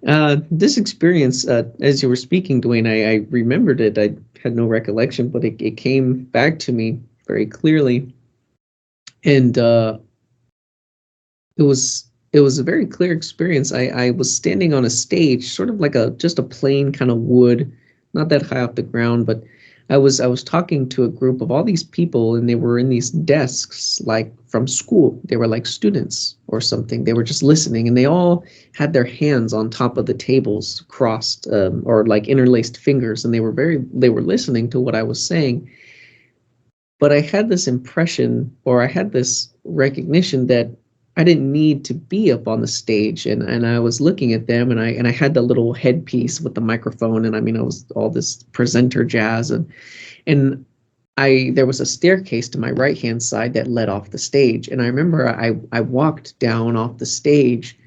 This experience, as you were speaking, Duane, I remembered it. I had no recollection, but it came back to me very clearly, and it was a very clear experience. I was standing on a stage, sort of like a just a plain kind of wood, not that high off the ground, but I was talking to a group of all these people, and they were in these desks like from school. They were like students or something. They were just listening, and they all had their hands on top of the tables, crossed or like interlaced fingers, and they were listening to what I was saying. But I had this impression, or I had this recognition that I didn't need to be up on the stage, and I was looking at them, and I had the little headpiece with the microphone, and I mean I was all this presenter jazz, and I there was a staircase to my right hand side that led off the stage, and I remember I walked down off the stage,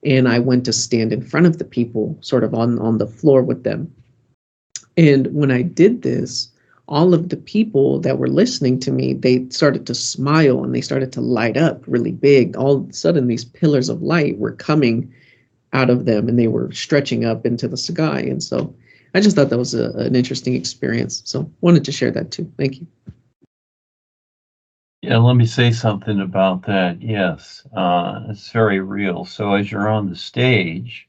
and I went to stand in front of the people, sort of on the floor with them. And when I did this, all of the people that were listening to me, they started to smile and they started to light up really big. All of a sudden, these pillars of light were coming out of them and they were stretching up into the sky. And so I just thought that was an interesting experience. So wanted to share that too. Thank you. Yeah, let me say something about that. Yes, it's very real. So as you're on the stage,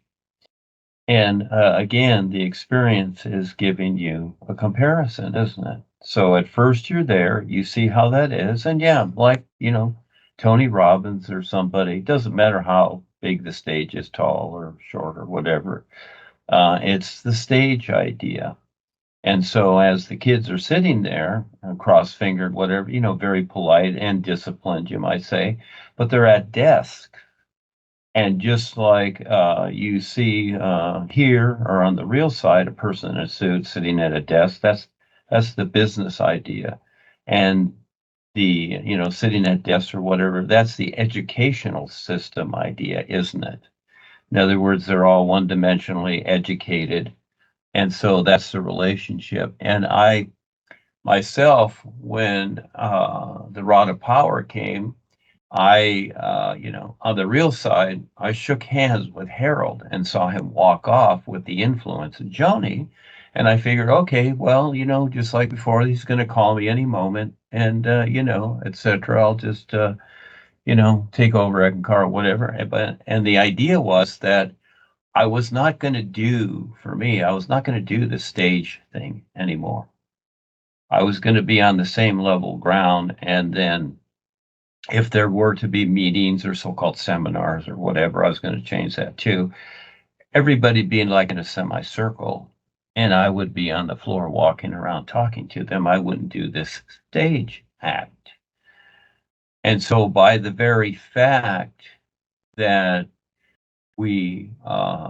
and again, the experience is giving you a comparison, isn't it? So at first you're there, you see how that is, and yeah, like, Tony Robbins or somebody, doesn't matter how big the stage is, tall or short or whatever, it's the stage idea. And so as the kids are sitting there, cross-fingered, whatever, very polite and disciplined, you might say, but they're at desks. And just like you see here or on the real side, a person in a suit sitting at a desk, that's the business idea. And the, sitting at desks or whatever, that's the educational system idea, isn't it? In other words, they're all one-dimensionally educated. And so that's the relationship. And I myself, when the rod of power came, on the real side, I shook hands with Harold and saw him walk off with the influence of Joni. And I figured, okay, well, just like before, he's going to call me any moment and, et cetera. I'll just, take over at car or whatever. And the idea was that I was not going to I was not going to do the stage thing anymore. I was going to be on the same level ground. And then if there were to be meetings or so-called seminars or whatever, I was going to change that too. Everybody being like in a semicircle, and I would be on the floor walking around talking to them. I wouldn't do this stage act. And so by the very fact that we,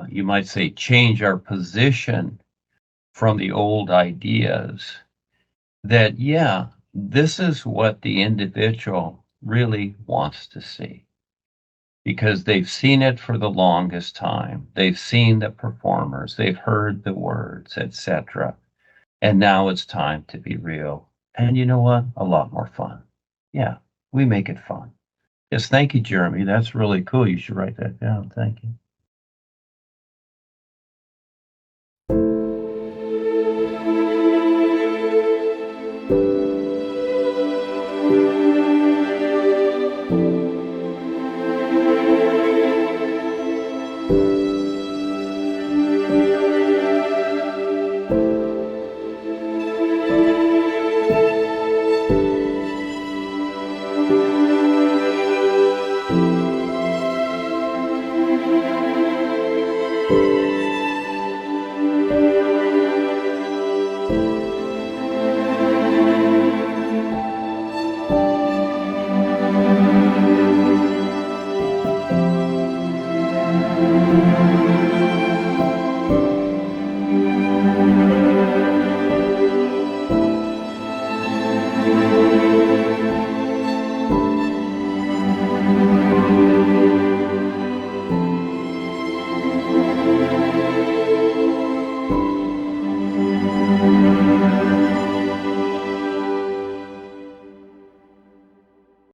you might say, change our position from the old ideas, that, yeah, this is what the individual really wants to see, because they've seen it for the longest time. They've seen the performers, they've heard the words, etc. And now it's time to be real. And you know what? A lot more fun. Yeah, we make it fun. Yes, thank you, Jeremy. That's really cool. You should write that down. Thank you.